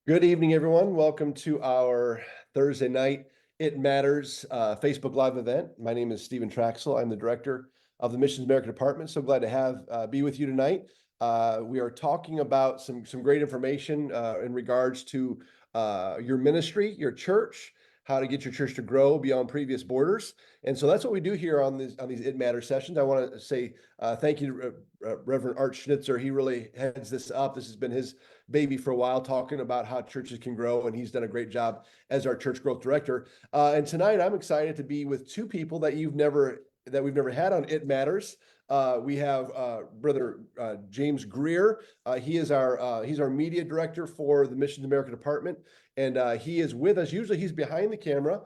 Good evening, everyone. Welcome to our Thursday night It Matters Facebook Live event. My name is Stephen Traxel. I'm the director of the Missions America Department. So glad to have be with you tonight. We are talking about some great information in regards to your ministry, your church, how to get your church to grow beyond previous borders. And so that's what we do here on these It Matters sessions. I want to say thank you to Reverend Art Schnitzer. He really heads this up. This has been his baby for a while, talking about how churches can grow, and he's done a great job as our church growth director. And tonight, I'm excited to be with two people that we've never had on It Matters. We have Brother James Greer. He's our media director for the Missions America Department, and he is with us. Usually, he's behind the camera.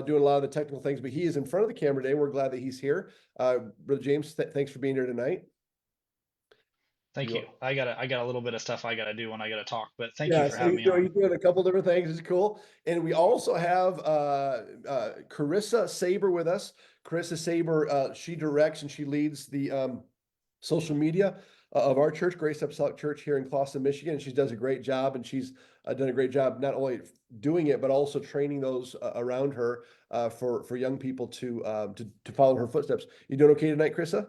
Doing a lot of the technical things, but he is in front of the camera today. We're glad that he's here. Brother James, thanks for being here tonight. Thank You you. I got a little bit of stuff I gotta do when I gotta talk, but thank you Yeah, for so having me on. he's doing a couple different things. It's cool. And we also have Carissa Saber with us. Carissa Saber, she directs and she leads the social media of our church, Grace Apostolic Church here in Clawson, Michigan. And she does a great job, and she's done a great job not only doing it, but also training those around her for young people to follow in her footsteps. You doing okay tonight, Carissa?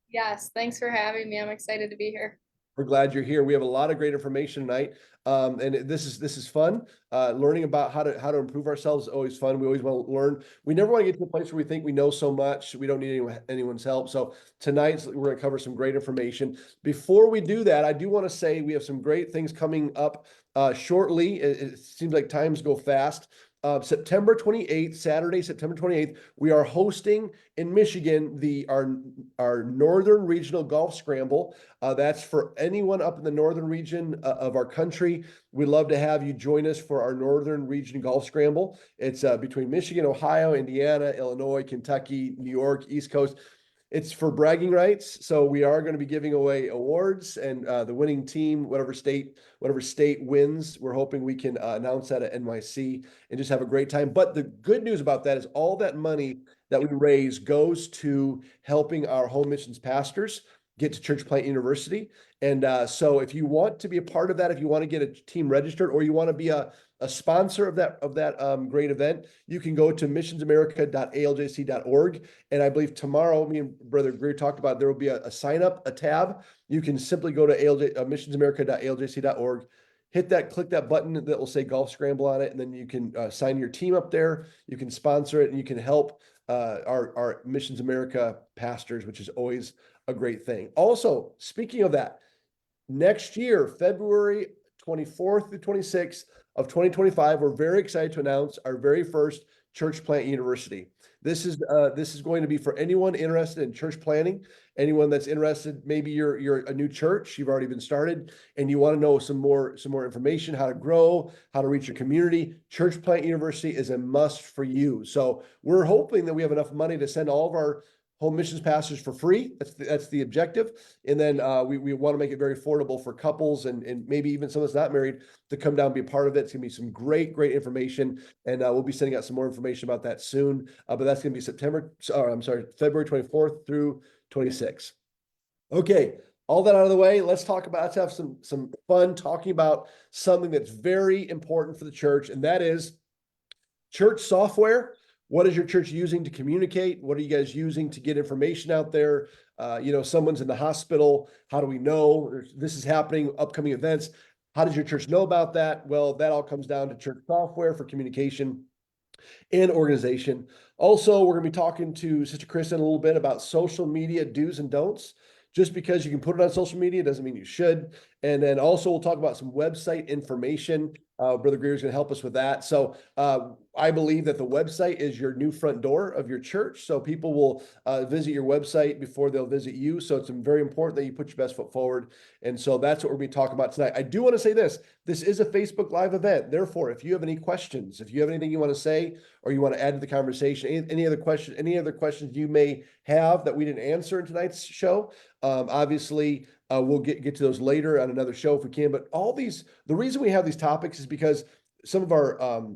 Yes, thanks for having me. I'm excited to be here. We're glad you're here. We have a lot of great information tonight, and this is fun. Learning about how to improve ourselves is always fun. We always want to learn. We never want to get to a place where we think we know so much we don't need anyone's help. So tonight we're going to cover some great information. Before we do that, I do want to say we have some great things coming up shortly. It seems like times go fast. September 28th, Saturday, September 28th, we are hosting in Michigan our Northern Regional Golf Scramble. That's for anyone up in the northern region of our country. We'd love to have you join us for our Northern Region Golf Scramble. It's between Michigan, Ohio, Indiana, Illinois, Kentucky, New York, East Coast. It's for bragging rights, so we are going to be giving away awards, and the winning team, whatever state wins, we're hoping we can announce that at NYC and just have a great time. But the good news about that is all that money that we raise goes to helping our home missions pastors get to Church Plant University. And so if you want to be a part of that, if you want to get a team registered, or you want to be a sponsor of that great event, you can go to missionsamerica.aljc.org. And I believe tomorrow, me and Brother Greer talked about, there will be a sign up, a tab. You can simply go to missionsamerica.aljc.org, click that button that will say Golf Scramble on it, and then you can sign your team up there. You can sponsor it, and you can help our Missions America pastors, which is always a great thing. Also, speaking of that, next year, February 24th through 26th of 2025, we're very excited to announce our very first Church Plant University. This is going to be for anyone interested in church planting, anyone that's interested. Maybe you're a new church, you've already been started, and you want to know some more information, how to grow, how to reach your community. Church Plant University is a must for you. So we're hoping that we have enough money to send all of our home missions pastors for free. That's the objective. And then we want to make it very affordable for couples and maybe even someone that's not married to come down and be a part of it. It's going to be some great information. And we'll be sending out some more information about that soon. But that's going to be February 24th through 26th. Okay. All that out of the way, let's have some fun talking about something that's very important for the church, and that is church software. What is your church using to communicate? What are you guys using to get information out there? Someone's in the hospital. How do we know this is happening? Upcoming events. How does your church know about that? Well, that all comes down to church software for communication and organization. Also, we're going to be talking to Sister Chris in a little bit about social media do's and don'ts. Just because you can put it on social media doesn't mean you should. And then also we'll talk about some website information. Brother Greer is going to help us with that. So I believe that the website is your new front door of your church. So people will visit your website before they'll visit you. So it's very important that you put your best foot forward. And so that's what we're going to be talking about tonight. I do want to say this. This is a Facebook Live event. Therefore, if you have any questions, if you have anything you want to say or you want to add to the conversation, any other questions you may have that we didn't answer in tonight's show, obviously, we'll get to those later on another show if we can. But the reason we have these topics is because some of our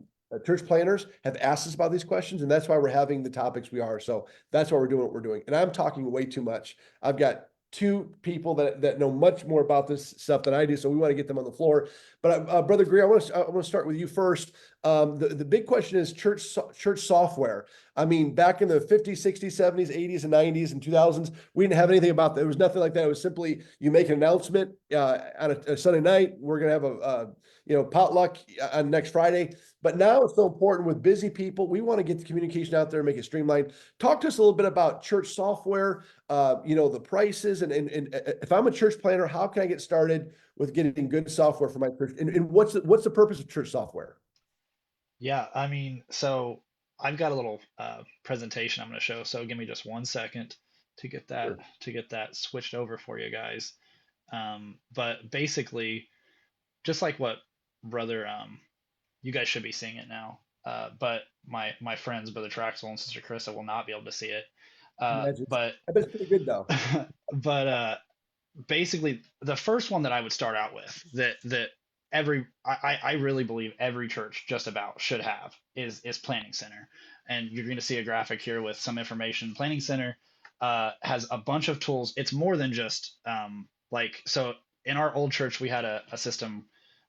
church planners have asked us about these questions, and that's why we're having the topics we are. So that's why we're doing what we're doing. And I'm talking way too much. I've got two people that know much more about this stuff than I do, so we want to get them on the floor. But Brother Greer, I want to start with you first. The big question is church software. I mean, back in the 50s, 60s, 70s, 80s, and 90s and 2000s, we didn't have anything about that. There was nothing like that. It was simply you make an announcement on a Sunday night. We're going to have a potluck on next Friday. But now it's so important with busy people. We want to get the communication out there and make it streamlined. Talk to us a little bit about church software, the prices, and if I'm a church planner, how can I get started with getting good software for my church? And what's the purpose of church software? Yeah, I mean, so I've got a little presentation I'm going to show. So give me just 1 second to get that Sure. switched over for you guys. But basically, just like what brother, you guys should be seeing it now. But my friends, Brother Traxel and Sister Carissa, will not be able to see it. Imagine. But I bet it's pretty good though. but basically the first one that I would start out with that I really believe every church just about should have is Planning Center. And you're going to see a graphic here with some information. Planning Center has a bunch of tools. It's more than just so in our old church we had a system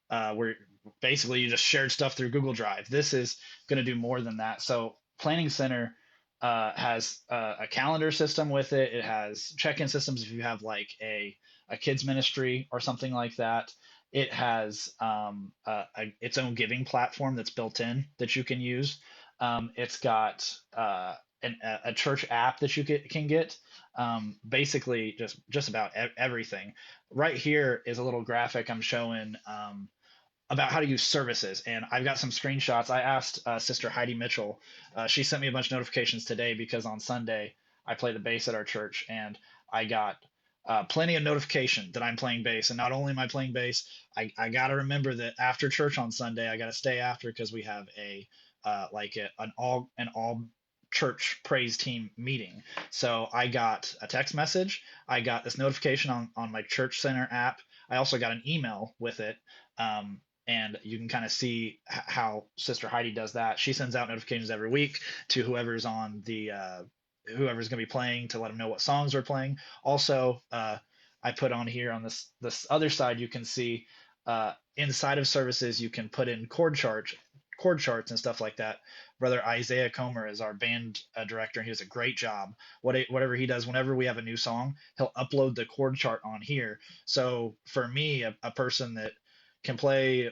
where basically you just shared stuff through Google Drive. This is going to do more than that. So Planning Center has a calendar system with it. It has check-in systems if you have like a kids ministry or something like that. It has its own giving platform that's built in that you can use. It's got a church app that you can get. Basically, just about everything. Right here is a little graphic I'm showing about how to use services. And I've got some screenshots. I asked Sister Heidi Mitchell. She sent me a bunch of notifications today because on Sunday I play the bass at our church, and I got plenty of notification that I'm playing bass. And not only am I playing bass, I got to remember that after church on Sunday, I got to stay after because we have an all church praise team meeting. So I got a text message. I got this notification on my church center app. I also got an email with it. And you can kind of see how Sister Heidi does that. She sends out notifications every week to whoever's on the whoever's going to be playing to let them know what songs we're playing. Also, I put on here on this other side, you can see inside of services you can put in chord charts and stuff like that. Brother Isaiah Comer is our band director. He does a great job. Whatever he does, whenever we have a new song, he'll upload the chord chart on here. So for me, a person that can play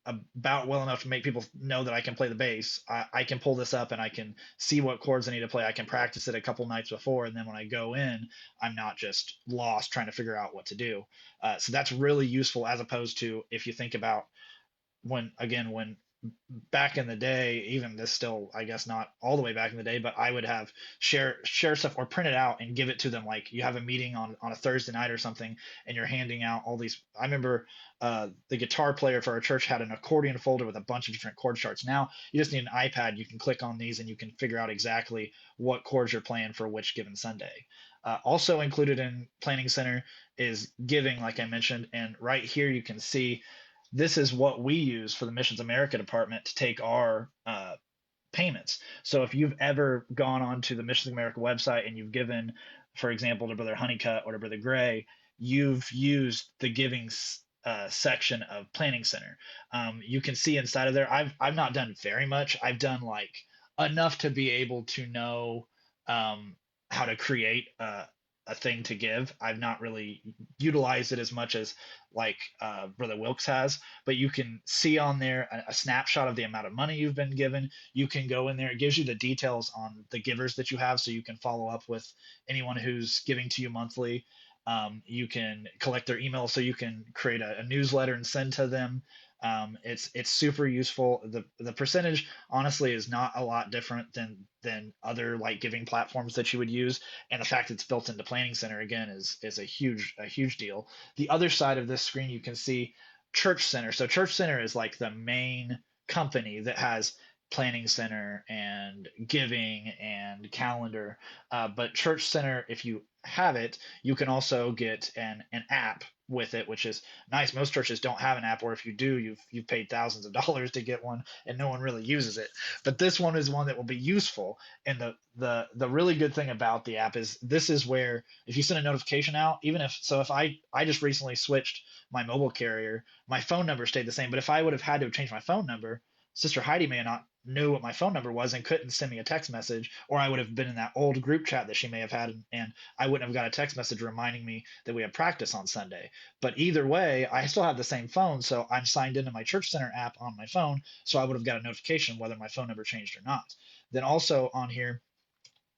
about well enough to make people know that I can play the bass, I can pull this up and I can see what chords I need to play. I can practice it a couple nights before, and then when I go in, I'm not just lost trying to figure out what to do. So that's really useful as opposed to if you think about when back in the day, even this still, I guess not all the way back in the day, but I would have share stuff or print it out and give it to them. Like you have a meeting on a Thursday night or something, and you're handing out all these. I remember the guitar player for our church had an accordion folder with a bunch of different chord charts. Now you just need an iPad. You can click on these and you can figure out exactly what chords you're playing for which given Sunday. Also included in Planning Center is giving, like I mentioned, and right here you can see this is what we use for the Missions America department to take our payments. So if you've ever gone onto the Missions America website and you've given, for example, to Brother Honeycutt or to Brother Gray, you've used the giving section of Planning Center. You can see inside of there. I've not done very much. I've done like enough to be able to know how to create a thing to give. I've not really utilized it as much as like Brother Wilkes has, but you can see on there a snapshot of the amount of money you've been given. You can go in there, it gives you the details on the givers that you have, so you can follow up with anyone who's giving to you monthly. You can collect their email, so you can create a newsletter and send to them. It's super useful. The percentage honestly is not a lot different than other like giving platforms that you would use, and the fact it's built into Planning Center again is a huge deal. The other side of this screen you can see Church Center. So Church Center is like the main company that has Planning Center and Giving and Calendar. But Church Center, if you have it, you can also get an app with it, which is nice. Most churches don't have an app, or if you do, you've paid thousands of dollars to get one, and no one really uses it. But this one is one that will be useful. And the really good thing about the app is this is where if you send a notification out, even if I just recently switched my mobile carrier, my phone number stayed the same. But if I would have had to have changed my phone number, Sister Heidi may have not knew what my phone number was and couldn't send me a text message, or I would have been in that old group chat that she may have had, and I wouldn't have got a text message reminding me that we had practice on Sunday. But either way, I still have the same phone, so I'm signed into my Church Center app on my phone, so I would have got a notification whether my phone number changed or not. Then also on here,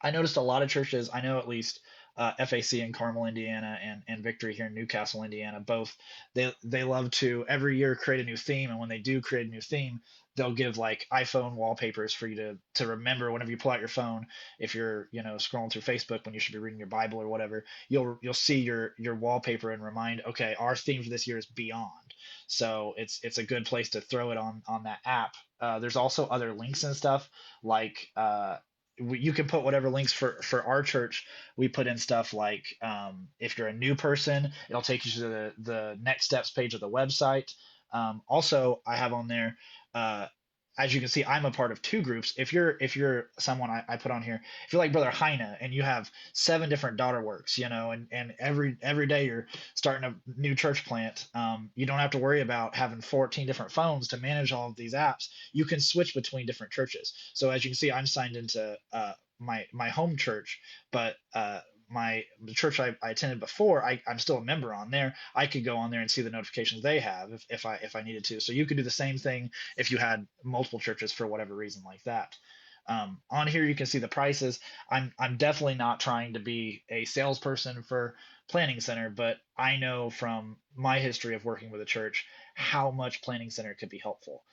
I noticed a lot of churches, I know at least FAC in Carmel, Indiana, and Victory here in Newcastle, Indiana, both they love to every year create a new theme, and when they do create a new theme, they'll give like iPhone wallpapers for you to remember whenever you pull out your phone. If you're scrolling through Facebook when you should be reading your Bible or whatever, you'll see your wallpaper and remind, okay, our theme for this year is Beyond. So it's a good place to throw it on that app. There's also other links and stuff like you can put whatever links for our church. We put in stuff like if you're a new person, it'll take you to the next steps page of the website. Also, I have on there, uh, as you can see, I'm a part of two groups. If you're someone I put on here, if you're like Brother Heine and you have 7 different daughter works, and every day you're starting a new church plant, you don't have to worry about having 14 different phones to manage all of these apps. You can switch between different churches. So as you can see, I'm signed into my home church, but the church I attended before, I'm still a member on there. I could go on there and see the notifications they have if I needed to. So you could do the same thing if you had multiple churches for whatever reason like that. On here you can see the prices. I'm definitely not trying to be a salesperson for Planning Center, but I know from my history of working with a church how much Planning Center could be helpful.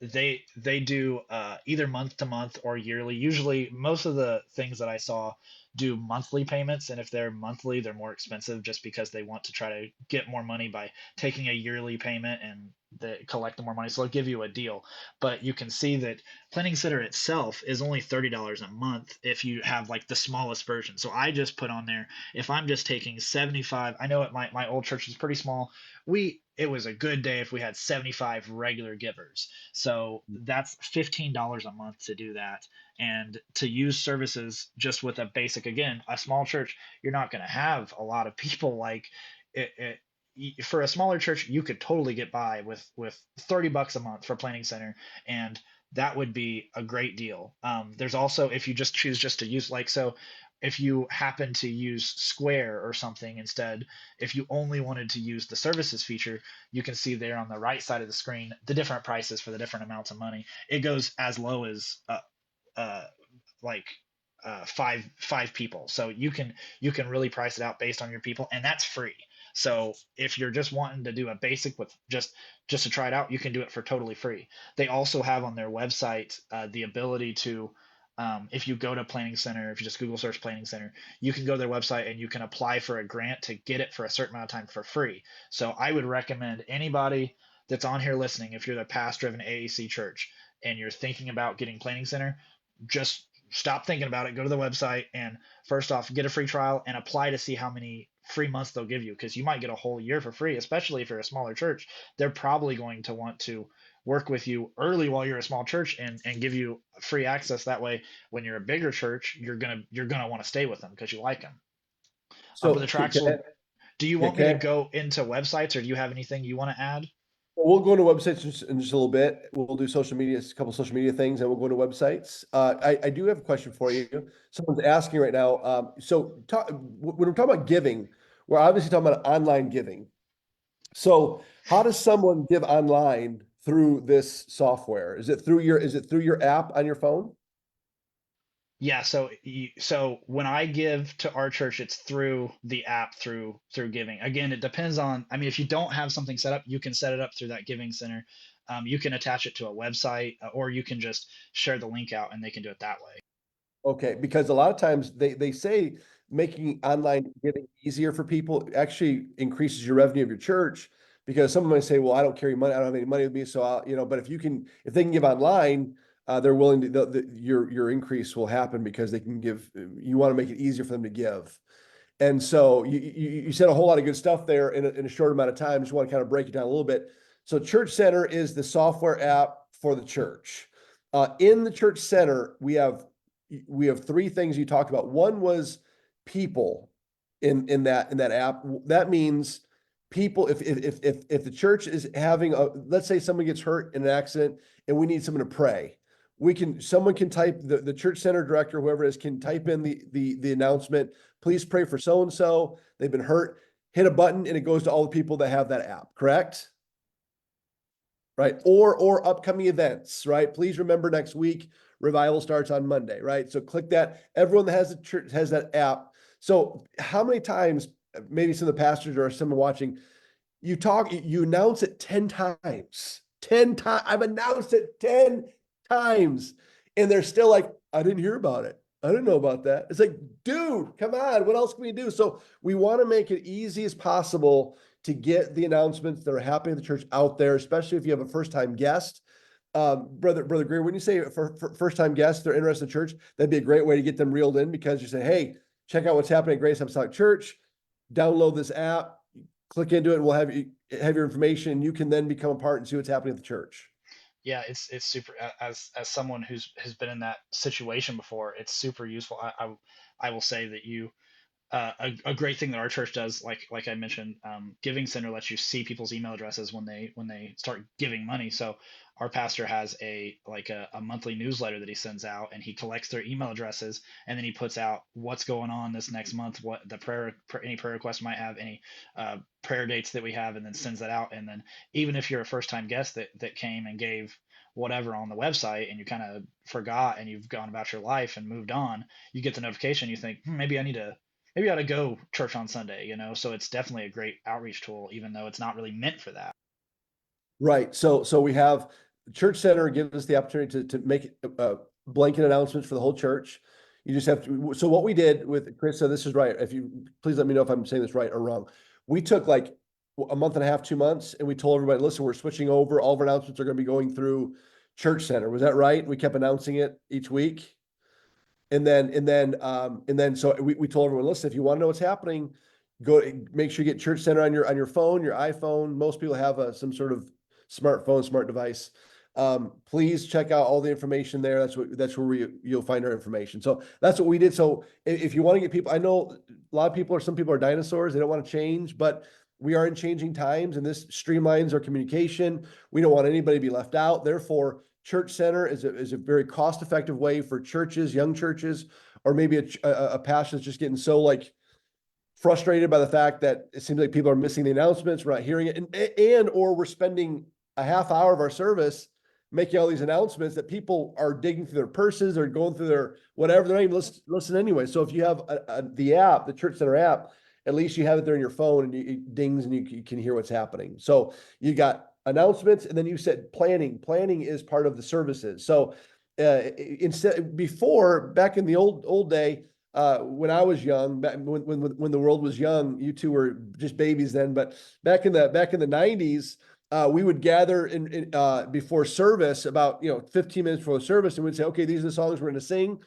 They do either month to month or yearly. Usually, most of the things that I saw do monthly payments, and if they're monthly, they're more expensive just because they want to try to get more money by taking a yearly payment and collecting more money. So they'll give you a deal. But you can see that Planning Center itself is only $30 a month if you have like the smallest version. So I just put on there, if I'm just taking 75, I know at my old church is pretty small. It was a good day if we had 75 regular givers. So that's $15 a month to do that. And to use services just with a basic, again, a small church, you're not going to have a lot of people like for a smaller church, you could totally get by with $30 a month for Planning Center, and that would be a great deal. There's also, if you just choose just to use, like, so if you happen to use Square or something instead, if you only wanted to use the services feature, you can see there on the right side of the screen the different prices for the different amounts of money. It goes as low as uh, like five people. So you can really price it out based on your people, and that's free. So if you're just wanting to do a basic with just to try it out, you can do it for totally free. They also have on their website the ability to, if you go to Planning Center, if you just Google search Planning Center, you can go to their website and you can apply for a grant to get it for a certain amount of time for free. So I would recommend anybody that's on here listening, if you're the pastor of an AAC church and you're thinking about getting Planning Center, just stop thinking about it. Go to the website and first off, get a free trial and apply to see how many free months they'll give you, because you might get a whole year for free, especially if you're a smaller church. They're probably going to want to work with you early while you're a small church and give you free access. That way, when you're a bigger church, you're gonna want to stay with them because you like them. But the So Traxel, do you yeah, want me to go into websites, or do you have anything you want to add? we'll go into websites in just a little bit. We'll do social media, a couple social media things, and we'll go to websites. I do have a question for you. Someone's asking right now. When we're talking about giving, we're obviously talking about online giving. So how does someone give online through this software? Is it through your app on your phone? Yeah, so when I give to our church, it's through the app, through Giving. Again, it depends on. I mean, if you don't have something set up, you can set it up through that Giving Center. You can attach it to a website, or you can just share the link out, and they can do it that way. Okay, because a lot of times they say making online giving easier for people actually increases your revenue of your church, because someone might say, well, I don't carry money, I don't have any money with me, so but if they can give online, they're willing to, your increase will happen because they can give, you want to make it easier for them to give. And so you said a whole lot of good stuff there in a short amount of time. Just want to kind of break it down a little bit. So Church Center is the software app for the church. In the Church Center, we have three things you talked about. One was people in that app. That means people, if the church is having let's say someone gets hurt in an accident and we need someone to pray, someone can type, the Church Center director, whoever it is, can type in the announcement, please pray for so-and-so, they've been hurt, hit a button and it goes to all the people that have that app, correct? Right? Or upcoming events, right? Please remember next week, revival starts on Monday, right? So click that. Everyone that has a church has that app. So how many times, maybe some of the pastors or someone watching, you announce it 10 times. 10 times. I've announced it 10 times. And they're still like, I didn't hear about it. I didn't know about that. It's like, dude, come on. What else can we do? So we want to make it easy as possible to get the announcements that are happening at the church out there, especially if you have a first-time guest. Brother Greer, when you say for first-time guests, they're interested in church, that'd be a great way to get them reeled in, because you say, hey, check out what's happening at Grace Apostolic Church, download this app, click into it, and we'll have your information. You can then become a part and see what's happening at the church. Yeah, it's super. As someone has been in that situation before, it's super useful. I will say that a great thing that our church does, like I mentioned, Giving Center lets you see people's email addresses when they start giving money. So our pastor has a monthly newsletter that he sends out, and he collects their email addresses, and then he puts out what's going on this next month, what the any prayer requests might have, any prayer dates that we have, and then sends that out. And then even if you're a first time guest that came and gave whatever on the website and you kind of forgot and you've gone about your life and moved on, you get the notification, you think, maybe I ought to go church on Sunday, So it's definitely a great outreach tool, even though it's not really meant for that. Right. So we have Church Center gives us the opportunity to make blanket announcements for the whole church. You just have to. So what we did with Chris, so this is right. If you please let me know if I'm saying this right or wrong. We took like a month and a half, 2 months, and we told everybody, listen, we're switching over. All of our announcements are going to be going through Church Center. Was that right? We kept announcing it each week. And then so we told everyone, listen, if you want to know what's happening, go make sure you get Church Center on your phone, your iPhone. Most people have some sort of smartphone, smart device. Please check out all the information there. That's where you'll find our information. So that's what we did. So if you want to get people, I know a lot of people some people are dinosaurs. They don't want to change, but we are in changing times, and this streamlines our communication. We don't want anybody to be left out. Therefore, Church Center is a very cost-effective way for churches, young churches, or maybe a pastor that's just getting so frustrated by the fact that it seems like people are missing the announcements, we're not hearing it, or we're spending a half hour of our service making all these announcements that people are digging through their purses or going through their whatever. They're not even listen anyway. So if you have the app, the Church Center app, at least you have it there in your phone and it dings and you can hear what's happening. So you got announcements, and then you said planning. Planning is part of the services. So back in the old day, when I was young, back when the world was young, you two were just babies then. But back in the 90s, we would gather in before service, about 15 minutes before service, and we'd say, okay, these are the songs we're going to sing.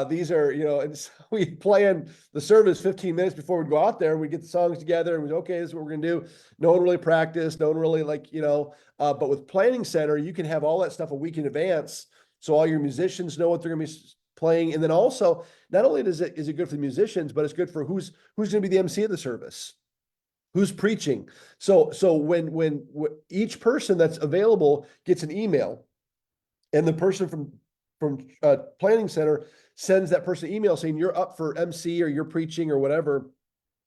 These are, and so we plan the service 15 minutes before we go out there. We get the songs together and we go, okay, this is what we're going to do. No one really practiced. No one really but with Planning Center, you can have all that stuff a week in advance. So all your musicians know what they're going to be playing. And then also, not only is it good for the musicians, but it's good for who's going to be the MC of the service, who's preaching. So when each person that's available gets an email, and the person from Planning Center sends that person an email saying you're up for MC or you're preaching or whatever.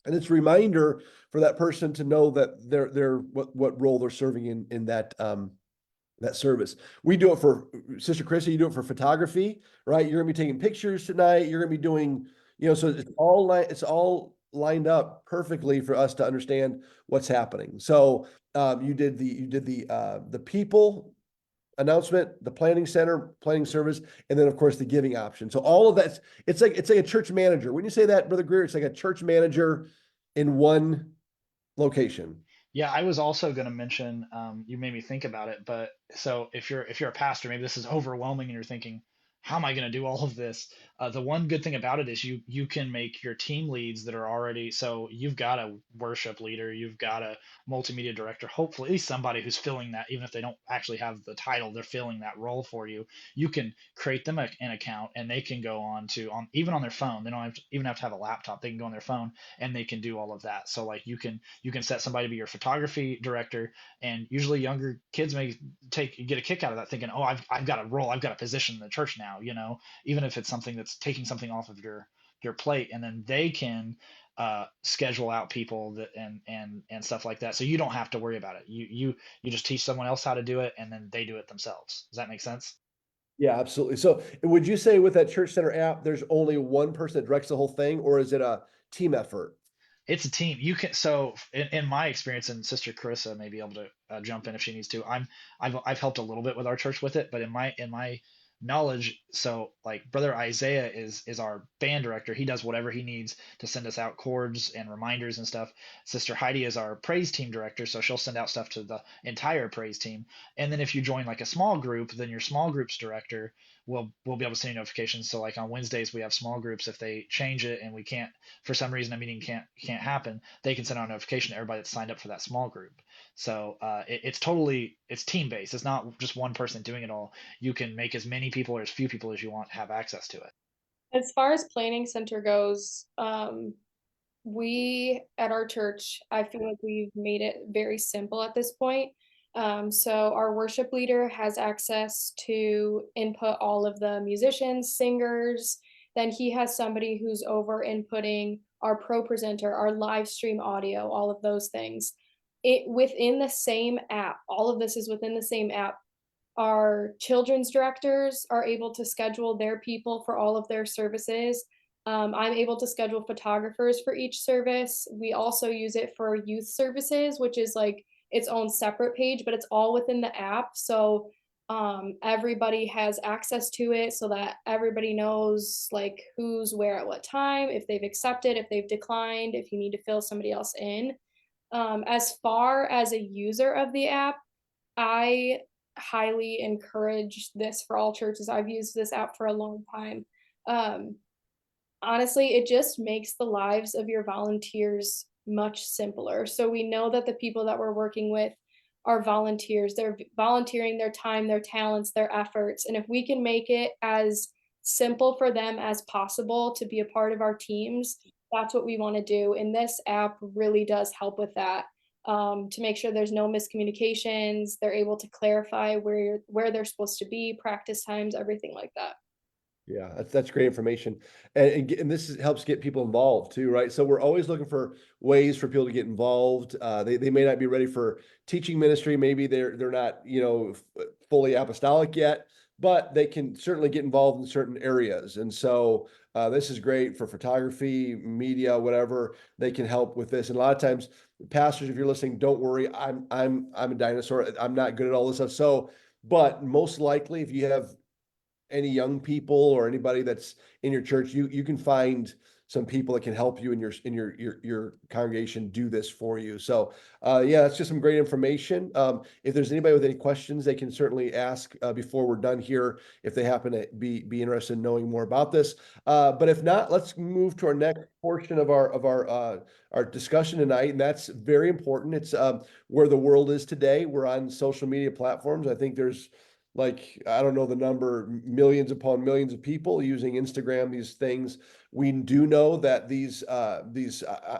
And it's a reminder for that person to know that they're what role they're serving in that service. We do it for Sister Chrissy, you do it for photography, right? You're gonna be taking pictures tonight. You're gonna be doing, so it's all lined up perfectly for us to understand what's happening. So you did the people announcement, the Planning Center, planning service, and then of course the giving option. So all of that, it's like a church manager. When you say that, Brother Greer, it's like a church manager in one location. Yeah, I was also going to mention, you made me think about it, but so if you're a pastor, maybe this is overwhelming and you're thinking, how am I going to do all of this? The one good thing about it is you can make your team leads that are already, so you've got a worship leader, you've got a multimedia director, hopefully at least somebody who's filling that, even if they don't actually have the title, they're filling that role for you. You can create them an account and they can go on to on even on their phone. They don't even have to have a laptop. They can go on their phone and they can do all of that. So like you can set somebody to be your photography director, and usually younger kids may get a kick out of that, thinking, oh, I've got a role, I've got a position in the church now, even if it's something that's taking something off of your plate, and then they can schedule out people that and stuff like that, so you don't have to worry about it. You just teach someone else how to do it, and then they do it themselves. Does that make sense? Yeah, absolutely. So would you say with that Church Center app, there's only one person that directs the whole thing, or is it a team effort? It's a team. You can so in my experience, and Sister Carissa may be able to jump in if she needs to. I've helped a little bit with our church with it, but in my knowledge, so like Brother Isaiah is our band director. He does whatever he needs to send us out chords and reminders and stuff. Sister Heidi is our praise team director, so she'll send out stuff to the entire praise team. And then if you join like a small group, then your small group's director will be able to send you notifications. So like on Wednesdays we have small groups. If they change it and we can't, for some reason a meeting can't happen, they can send out a notification to everybody that's signed up for that small group. So it's team based. It's not just one person doing it all. You can make as many people or as few people as you want have access to it. As far as planning center goes, we at our church, I feel like we've made it very simple at this point. So our worship leader has access to input all of the musicians, singers. Then he has somebody who's over inputting our pro presenter, our live stream audio, all of those things. It within the same app. All of this is within the same app. Our children's directors are able to schedule their people for all of their services. I'm able to schedule photographers for each service. We also use it for youth services, which is like its own separate page, but it's all within the app. So everybody has access to it so that everybody knows like who's where at what time, if they've accepted, if they've declined, if you need to fill somebody else in. As far as a user of the app, I highly encourage this for all churches. I've used this app for a long time. Um, Honestly, it just makes the lives of your volunteers much simpler. So we know that the people that we're working with are volunteers. They're volunteering their time, their talents, their efforts. And if we can make it as simple for them as possible to be a part of our teams, that's what we want to do. And this app really does help with that. To make sure there's no miscommunications, they're able to clarify where they're supposed to be, practice times, everything like that. Yeah, that's great information. And this helps get people involved too, right? So we're always looking for ways for people to get involved. They may not be ready for teaching ministry. Maybe they're not, fully apostolic yet, but they can certainly get involved in certain areas. And so this is great for photography, media, whatever. They can help with this. And a lot of times, pastors, if you're listening, don't worry. I'm a dinosaur. I'm not good at all this stuff. So, but most likely, if you have any young people or anybody that's in your church, you can find some people that can help you in your congregation do this for you. So yeah, that's just some great information. If there's anybody with any questions, they can certainly ask before we're done here if they happen to be interested in knowing more about this. But if not, let's move to our next portion of our discussion tonight, and that's very important. It's where the world is today. We're on social media platforms. I think there's, like, I don't know the number, millions upon millions of people using Instagram, these things. We do know that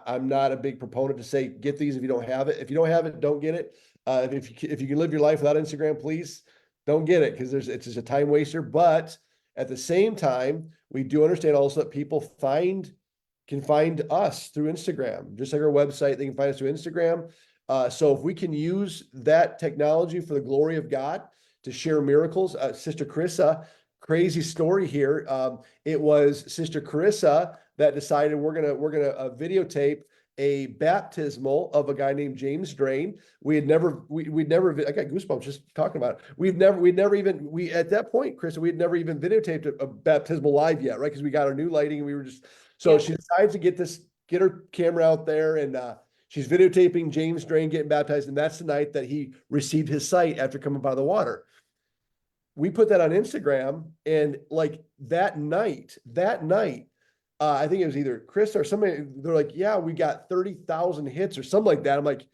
I'm not a big proponent to say, get these if you don't have it. If you don't have it, don't get it. If you can live your life without Instagram, please don't get it, because it's just a time waster. But at the same time, we do understand also that people can find us through Instagram, just like our website. They can find us through Instagram. So if we can use that technology for the glory of God, to share miracles. Sister Carissa, crazy story here. It was Sister Carissa that decided we're gonna videotape a baptismal of a guy named James Drain. We'd never, I got goosebumps just talking about it. We'd never even, at that point, Carissa, we had never even videotaped a baptismal live yet, right? Because we got our new lighting and we were just, so Yeah. she decides to get her camera out there and She's videotaping James Drain getting baptized, and that's the night that he received his sight after coming by the water. We put that on Instagram, and like that night, I think it was either Chris or somebody, they're like, yeah, we got 30,000 hits or something like that. I'm like,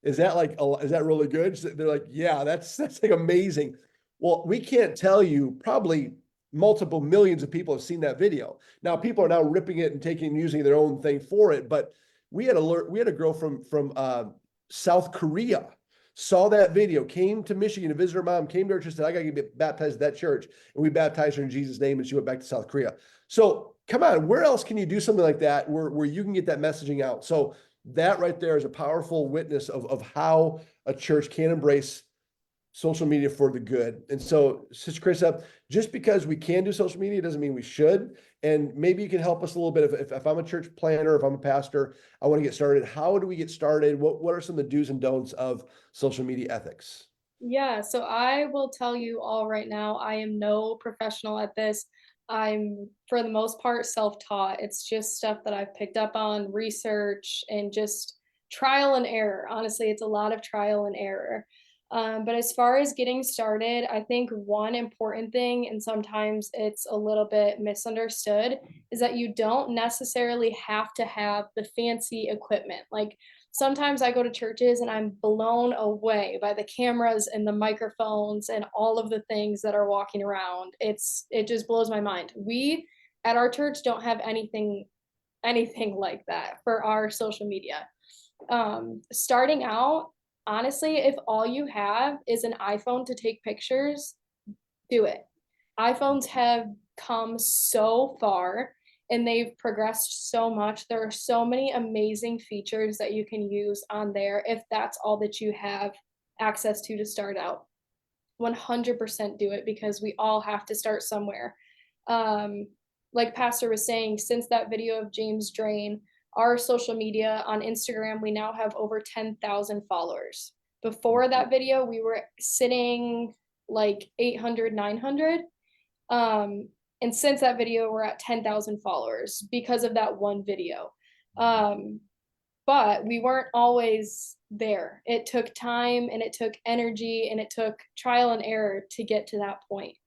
is that really good? So they're like, yeah, that's like amazing. Well, we can't tell you, probably multiple millions of people have seen that video. Now people are now ripping it and using their own thing for it. But we had a girl from South Korea saw that video, came to Michigan to visit her mom, came to her church, said, I got to get baptized at that church. And we baptized her in Jesus' name, and she went back to South Korea. So come on, where else can you do something like that where you can get that messaging out? So that right there is a powerful witness of how a church can embrace social media for the good. And so, Sister Krista, just because we can do social media doesn't mean we should. And maybe you can help us a little bit. If I'm a church planner, if I'm a pastor, I want to get started. How do we get started? What are some of the do's and don'ts of social media ethics? Yeah, so I will tell you all right now, I am no professional at this. I'm, for the most part, self-taught. It's just stuff that I've picked up on, research, and just trial and error. Honestly, it's a lot of trial and error. But as far as getting started, I think one important thing, and sometimes it's a little bit misunderstood, is that you don't necessarily have to have the fancy equipment. Like sometimes I go to churches and I'm blown away by the cameras and the microphones and all of the things that are walking around. It just blows my mind. We at our church don't have anything like that for our social media. Starting out, honestly, if all you have is an iPhone to take pictures, do it. iPhones have come so far and they've progressed so much. There are so many amazing features that you can use on there if that's all that you have access to start out. 100% do it, because we all have to start somewhere. Um, like Pastor was saying, since that video of James Drain, our social media on Instagram, we now have over 10,000 followers. Before that video, we were sitting like 800, 900. And since that video, we're at 10,000 followers because of that one video. But we weren't always there. It took time and it took energy and it took trial and error to get to that point.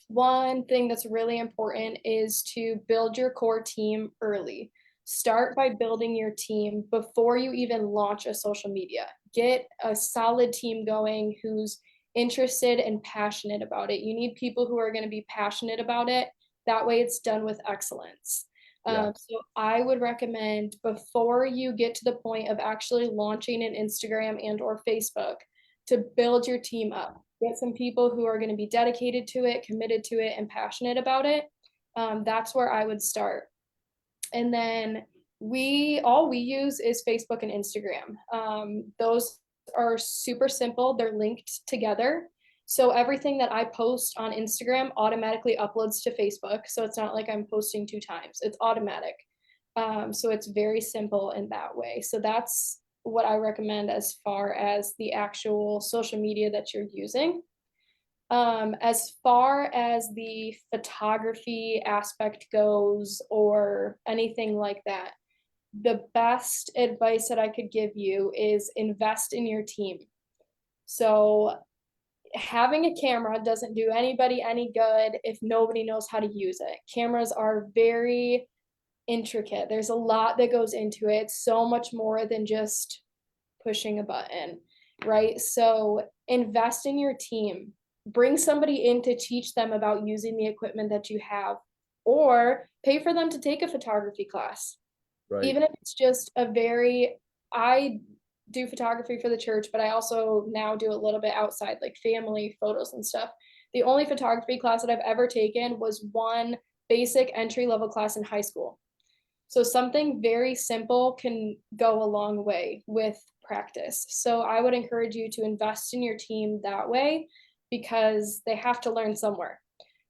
One thing that's really important is to build your core team early. Start by building your team before you even launch a social media. Get a solid team going who's interested and passionate about it. You need people who are going to be passionate about it. That way it's done with excellence. Yeah. So I would recommend, before you get to the point of actually launching an Instagram and or Facebook, to build your team up. Get some people who are going to be dedicated to it, committed to it, and passionate about it. That's where I would start. And then all we use is Facebook and Instagram. Those are super simple. They're linked together. So everything that I post on Instagram automatically uploads to Facebook. So it's not like I'm posting 2 times. It's automatic. So it's very simple in that way. So that's what I recommend as far as the actual social media that you're using. As far as the photography aspect goes or anything like that, the best advice that I could give you is invest in your team. So having a camera doesn't do anybody any good if nobody knows how to use it. Cameras are very intricate. There's a lot that goes into it. It's so much more than just pushing a button, right? So invest in your team. Bring somebody in to teach them about using the equipment that you have, or pay for them to take a photography class. Right. Even if it's just I do photography for the church, but I also now do a little bit outside, like family photos and stuff. The only photography class that I've ever taken was one basic entry-level class in high school. So something very simple can go a long way with practice. So I would encourage you to invest in your team that way, because they have to learn somewhere.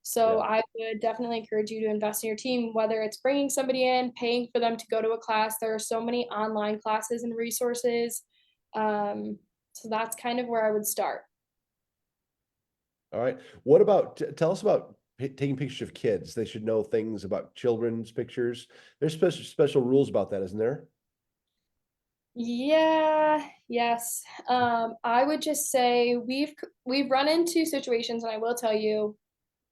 So Yeah. I would definitely encourage you to invest in your team, whether it's bringing somebody in, paying for them to go to a class. There are so many online classes and resources. So that's kind of where I would start. All right. What about, tell us about taking pictures of kids. They should know things about children's pictures. There's special rules about that, isn't there? Yeah, yes. I would just say we've run into situations, and I will tell you,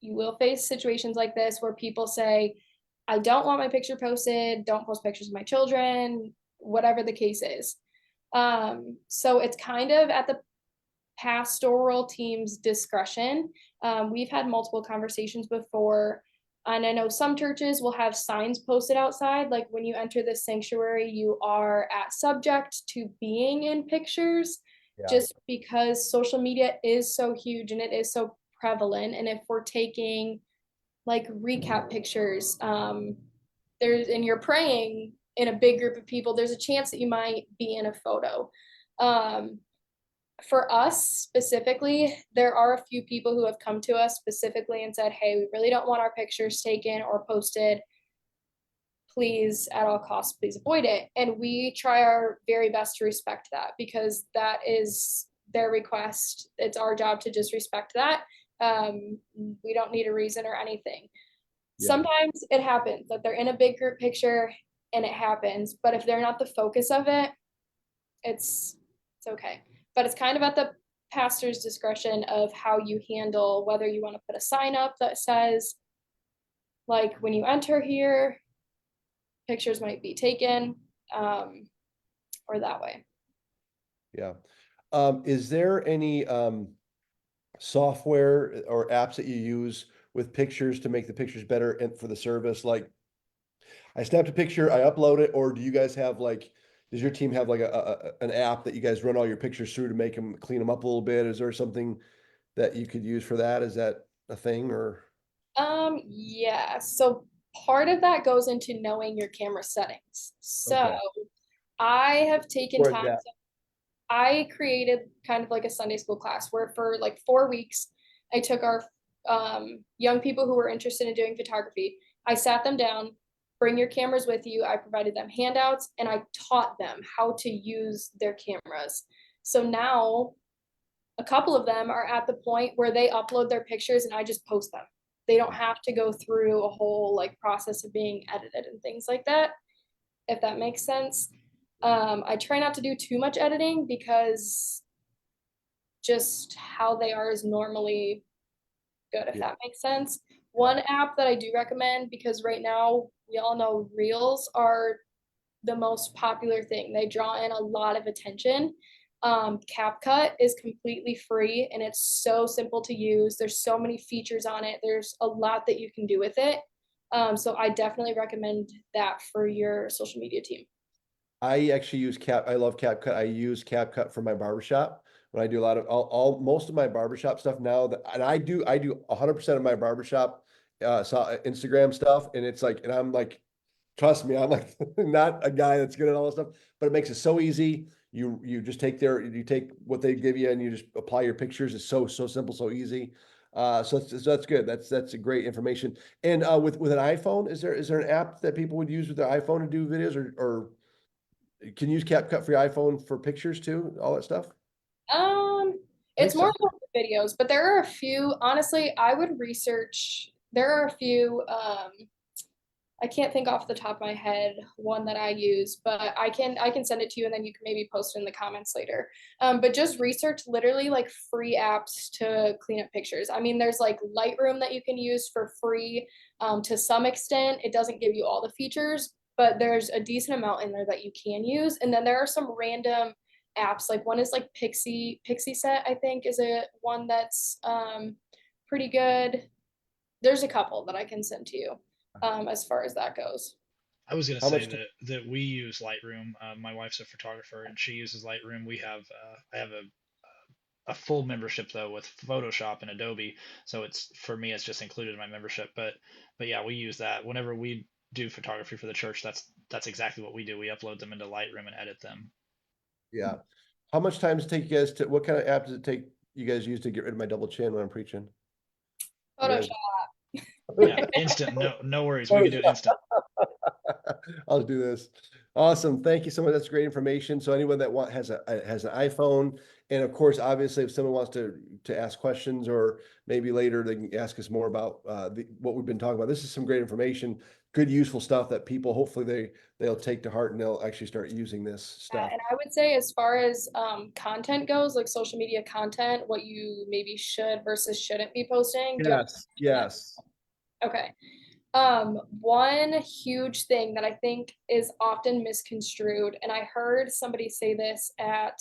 you will face situations like this where people say, "I don't want my picture posted, don't post pictures of my children," whatever the case is. So it's kind of at the pastoral team's discretion. We've had multiple conversations before, and I know some churches will have signs posted outside, like when you enter the sanctuary, you are at subject to being in pictures, Yeah. just because social media is so huge and it is so prevalent. And if we're taking like recap pictures, there's and you're praying in a big group of people, there's a chance that you might be in a photo. Um, for us specifically, there are a few people who have come to us specifically and said, "Hey, we really don't want our pictures taken or posted. Please, at all costs, please avoid it." And we try our very best to respect that because that is their request. It's our job to just respect that. We don't need a reason or anything. Yeah. Sometimes it happens that they're in a big group picture and it happens, but if they're not the focus of it, it's it's okay. But it's kind of at the pastor's discretion of how you handle whether you want to put a sign up that says, like, when you enter here, pictures might be taken, um, or that way. Yeah. Is there any software or apps that you use with pictures to make the pictures better and for the service? Like I snapped a picture, I upload it, or do you guys have like, does your team have like an app that you guys run all your pictures through to make them clean them up a little bit? Is there something that you could use for that? Is that a thing or? Yeah. So part of that goes into knowing your camera settings. So Okay. I have taken Where's time. that? I created kind of like a Sunday school class where for like 4 weeks, I took our young people who were interested in doing photography. I sat them down, bring your cameras with you. I provided them handouts and I taught them how to use their cameras. So now a couple of them are at the point where they upload their pictures and I just post them. They don't have to go through a whole like process of being edited and things like that, if that makes sense. I try not to do too much editing because just how they are is normally good, if Yeah. that makes sense. Yeah. One app that I do recommend, because right now we all know Reels are the most popular thing. They draw in a lot of attention. CapCut is completely free and it's so simple to use. There's so many features on it. There's a lot that you can do with it. So I definitely recommend that for your social media team. I actually use I love CapCut. I use CapCut for my barbershop when I do a lot of most of my barbershop stuff now that, and I do 100% of my barbershop, Instagram stuff. And it's like, and I'm like, trust me, I'm like not a guy that's good at all this stuff, but it makes it so easy. You just you take what they give you and you just apply your pictures. It's so simple, so easy. So that's good. That's a great information. And with an iPhone, is there an app that people would use with their iPhone to do videos or can you use CapCut for your iPhone for pictures too, all that stuff? Um, I it's think so. more for videos, but there are a few, honestly, I would research. There are a few, I can't think off the top of my head one that I use, but I can send it to you and then you can maybe post it in the comments later. But just research literally like free apps to clean up pictures. I mean, there's like Lightroom that you can use for free. To some extent, it doesn't give you all the features, but there's a decent amount in there that you can use. And then there are some random apps. Like one is like Pixie Set, I think, is a one that's pretty good. There's a couple that I can send to you as far as that goes. I was gonna How say much? that we use Lightroom. My wife's a photographer and she uses Lightroom. I have a full membership though with Photoshop and Adobe, so it's for me it's just included in my membership. But yeah, we use that whenever we do photography for the church. That's exactly what we do. We upload them into Lightroom and edit them. Yeah. How much time does it take you guys what kind of app does it take you guys use to get rid of my double chin when I'm preaching? You guys. Photoshop. Yeah, instant. No worries. We can do it instant. I'll do this. Awesome. Thank you so much. That's great information. So anyone that has an iPhone, and of course, obviously, if someone wants to ask questions or maybe later they can ask us more about what we've been talking about. This is some great information. good, useful stuff that people, hopefully they'll take to heart and they'll actually start using this stuff. And I would say as far as content goes, like social media content, what you maybe should versus shouldn't be posting. Do you have Yes, yes. Okay. One huge thing that I think is often misconstrued, and I heard somebody say this at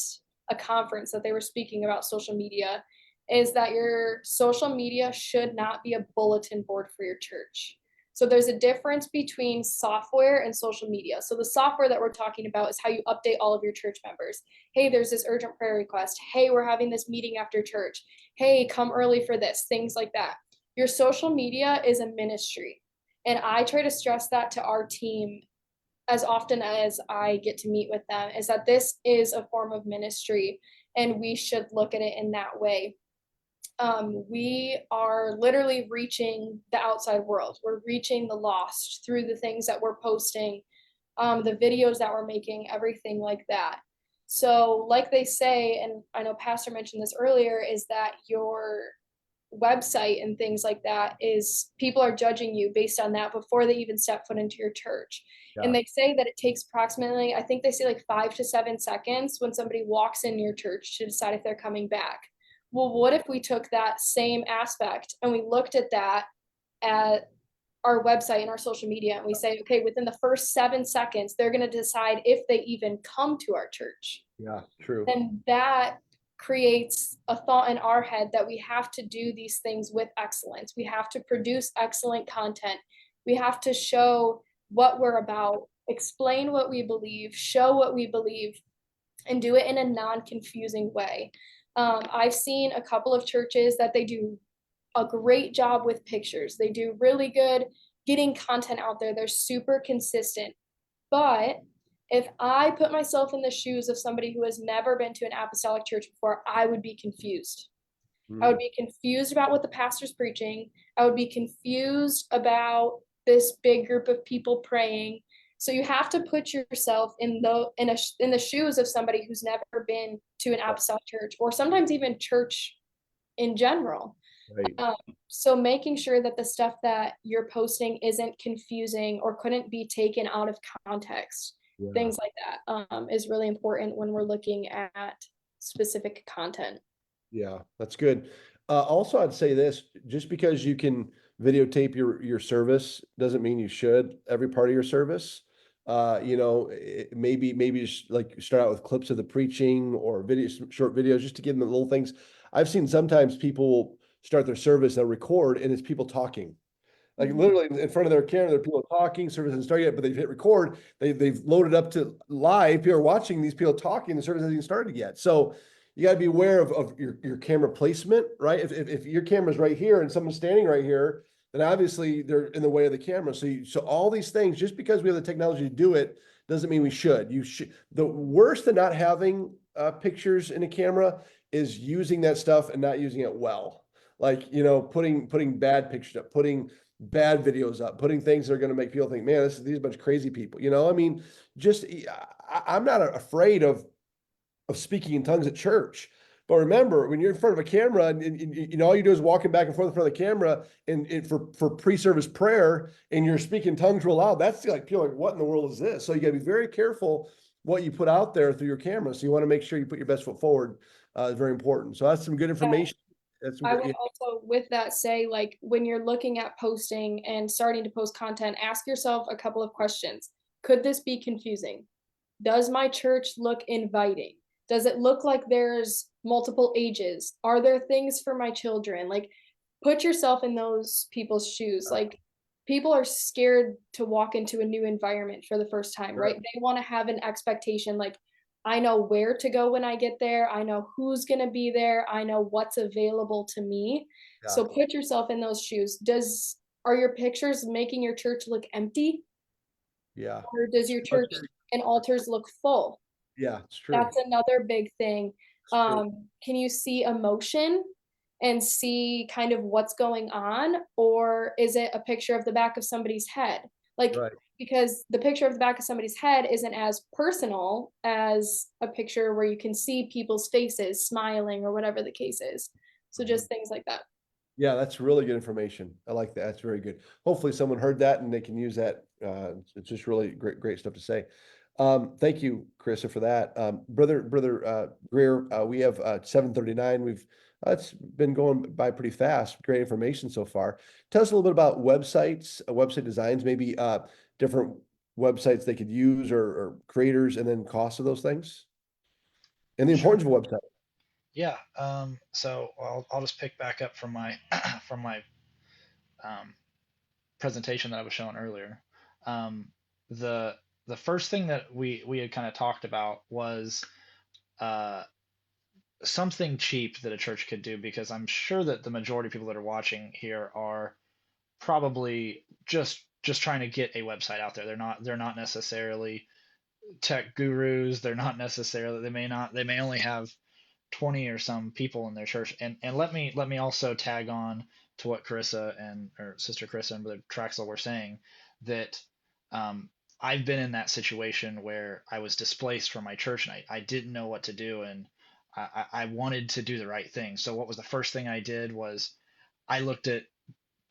a conference that they were speaking about social media, is that your social media should not be a bulletin board for your church. So there's a difference between software and social media. So the software that we're talking about is how you update all of your church members. Hey, there's this urgent prayer request. Hey, we're having this meeting after church. Hey, come early for this, things like that. Your social media is a ministry. And I try to stress that to our team as often as I get to meet with them, is that this is a form of ministry and we should look at it in that way. We are literally reaching the outside world. We're reaching the lost through the things that we're posting, the videos that we're making, everything like that. So, like they say, and I know Pastor mentioned this earlier, is that your website and things like that is people are judging you based on that before they even step foot into your church. And Yeah. they say that it takes approximately, I think they say like 5 to 7 seconds when somebody walks in your church to decide if they're coming back. Well, what if we took that same aspect and we looked at that at our website and our social media and we say, okay, within the first 7 seconds, they're going to decide if they even come to our church. Yeah, true. And that creates a thought in our head that we have to do these things with excellence. We have to produce excellent content. We have to show what we're about, explain what we believe, show what we believe, and do it in a non-confusing way. I've seen a couple of churches that they do a great job with pictures. They do really good getting content out there. They're super consistent. But if I put myself in the shoes of somebody who has never been to an apostolic church before, I would be confused. I would be confused about what the pastor's preaching. I would be confused about this big group of people praying. So you have to put yourself in the shoes of somebody who's never been to an apostolic church, or sometimes even church in general. Right. So making sure that the stuff that you're posting isn't confusing or couldn't be taken out of context, Yeah. things like that, is really important when we're looking at specific content. Yeah, that's good. Also, I'd say this, just because you can videotape your service doesn't mean you should every part of your service. Maybe just like start out with clips of the preaching or short videos, just to give them the little things. I've seen sometimes people will start their service, they'll record, and it's people talking. Like literally in front of their camera, there are people talking, service hasn't started yet, but they've hit record. They've loaded up to live. People are watching these people talking. The service hasn't even started yet. So you got to be aware of your camera placement, right? If your camera's right here and someone's standing right here, then obviously they're in the way of the camera. So all these things, just because we have the technology to do it, doesn't mean we should. You should. The worst than not having pictures in a camera is using that stuff and not using it well. Like, putting bad pictures up, putting bad videos up, putting things that are going to make people think, man, these are a bunch of crazy people. I mean, I'm not afraid of speaking in tongues at church. But remember, when you're in front of a camera and all you do is walking back and forth in front of the camera and for pre-service prayer and you're speaking tongues real loud, that's like, people are like, what in the world is this? So you got to be very careful what you put out there through your camera. So you want to make sure you put your best foot forward. It's very important. So that's some good information. I would also, with that, say, like, when you're looking at posting and starting to post content, ask yourself a couple of questions. Could this be confusing? Does my church look inviting? Does it look like there's multiple ages? Are there things for my children? Like, put yourself in those people's shoes. Like, people are scared to walk into a new environment for the first time, right? They want to have an expectation, like, I know where to go when I get there. I know who's going to be there. I know what's available to me. Yeah. So put yourself in those shoes. Are your pictures making your church look empty? Yeah. Or does your church and altars look full? Yeah, it's true. That's another big thing. Can you see emotion and see kind of what's going on? Or is it a picture of the back of somebody's head? Like, Right. because the picture of the back of somebody's head isn't as personal as a picture where you can see people's faces smiling or whatever the case is. So just things like that. Yeah, that's really good information. I like that. That's very good. Hopefully someone heard that and they can use that. It's just really great stuff to say. Thank you, Carissa, for that. Brother Greer, we have 7:39. It's been going by pretty fast. Great information so far. Tell us a little bit about websites, website designs, maybe different websites they could use or creators, and then cost of those things, and the Sure. importance of a website. Yeah. So I'll just pick back up from my from my um, presentation that I was showing earlier. Um, the the first thing that we had kind of talked about was uh, something cheap that a church could do, because I'm sure that the majority of people that are watching here are probably just trying to get a website out there. They're not necessarily tech gurus. They're not necessarily, they may only have 20 or some people in their church. And let me also tag on to what Carissa and or Sister Carissa and Brother Traxel were saying, that um, I've been in that situation where I was displaced from my church and I didn't know what to do, and I wanted to do the right thing. So what was the first thing I did was I looked at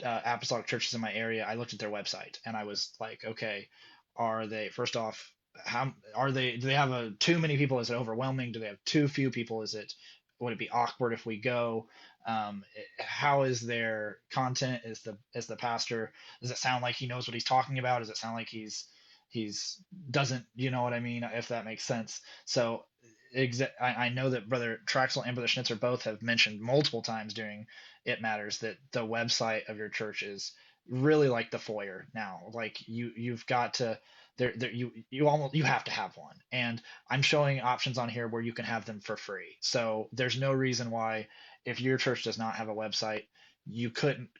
apostolic churches in my area. I looked at their website and I was like, okay, are they, first off, how are they, do they have too many people? Is it overwhelming? Do they have too few people? Would it be awkward if we go? How is their content? Is the pastor, does it sound like he knows what he's talking about? Does it sound like he's doesn't, you know what I mean? If that makes sense. So I know that Brother Traxel and Brother Schnitzer both have mentioned multiple times during It Matters that the website of your church is really like the foyer now. Like you've got to, you have to have one. And I'm showing options on here where you can have them for free. So there's no reason why, if your church does not have a website, you couldn't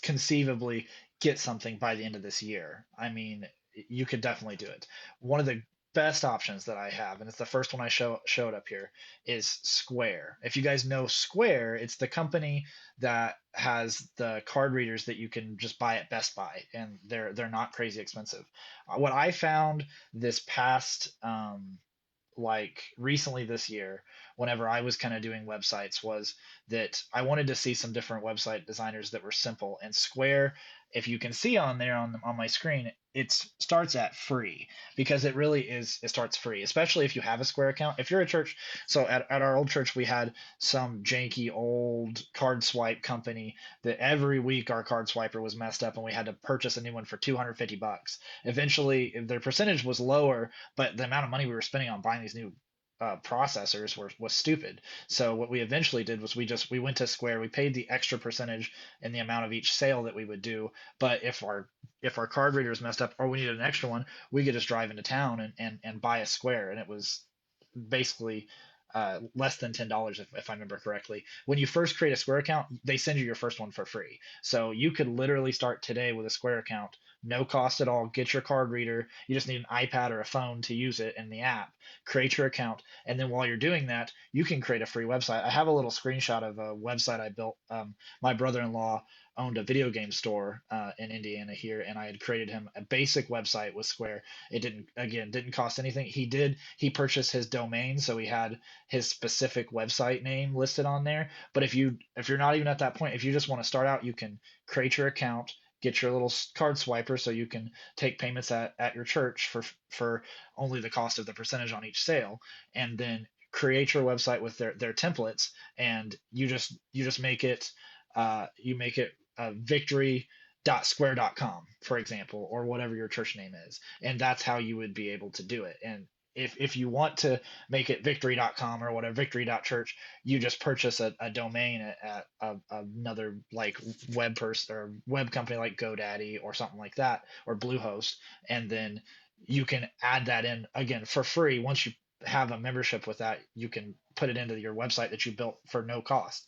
conceivably get something by the end of this year. I mean, you could definitely do it. One of the best options that I have, and it's the first one I showed up here, is Square. If you guys know Square, it's the company that has the card readers that you can just buy at Best Buy, and they're not crazy expensive. What I found this past like recently this year, whenever I was kind of doing websites, was that I wanted to see some different website designers that were simple. And Square, if you can see on there on my screen, it starts at free, because it really is, it starts free, especially if you have a Square account. If you're a church, so at our old church, we had some janky old card swipe company that every week our card swiper was messed up and we had to purchase a new one for $250. Eventually, their percentage was lower, but the amount of money we were spending on buying these new processors was stupid. So what we eventually did was we went to Square. We paid the extra percentage in the amount of each sale that we would do. But if our card reader is messed up or we needed an extra one, we could just drive into town and buy a Square, and it was basically less than $10 if I remember correctly. When you first create a Square account, they send you your first one for free. So you could literally start today with a Square account, no cost at all. Get your card reader. You just need an iPad or a phone to use it in the app. Create your account, and then while you're doing that, you can create a free website. I have a little screenshot of a website I built. My brother-in-law owned a video game store in Indiana here, and I had created him a basic website with Square. It didn't cost anything. He purchased his domain, so he had his specific website name listed on there. But if you're not even at that point, if you just want to start out, you can create your account, get your little card swiper so you can take payments at your church for only the cost of the percentage on each sale, and then create your website with their templates, and you just make it victory.square.com, for example, or whatever your church name is. And that's how you would be able to do it. And if you want to make it victory.com or whatever, victory.church, you just purchase a domain at another like web person or web company like GoDaddy or something like that, or Bluehost. And then you can add that in again for free. Once you have a membership with that, you can put it into your website that you built for no cost.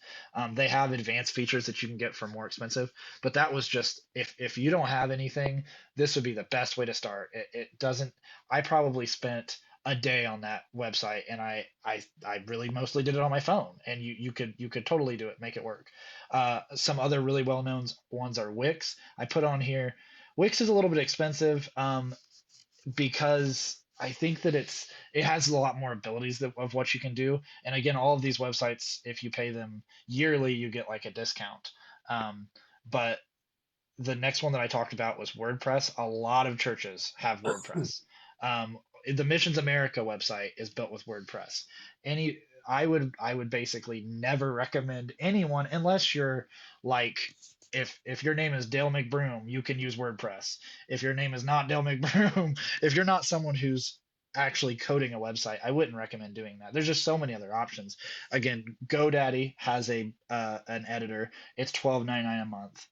They have advanced features that you can get for more expensive, but that was just, if you don't have anything, this would be the best way to start. It doesn't. I probably spent a day on that website, and I really mostly did it on my phone, and you could totally do it, make it work. Some other really well known ones are Wix. I put on here. Wix is a little bit expensive. Because I think that it has a lot more abilities of what you can do. And again, all of these websites, if you pay them yearly, you get like a discount. But the next one that I talked about was WordPress. A lot of churches have WordPress. The Missions America website is built with WordPress. Any I would basically never recommend anyone unless you're like, if your name is Dale McBroom, you can use WordPress. If your name is not Dale McBroom, if you're not someone who's actually coding a website, I wouldn't recommend doing that. There's just so many other options. Again, GoDaddy has an editor. It's $12.99 a month.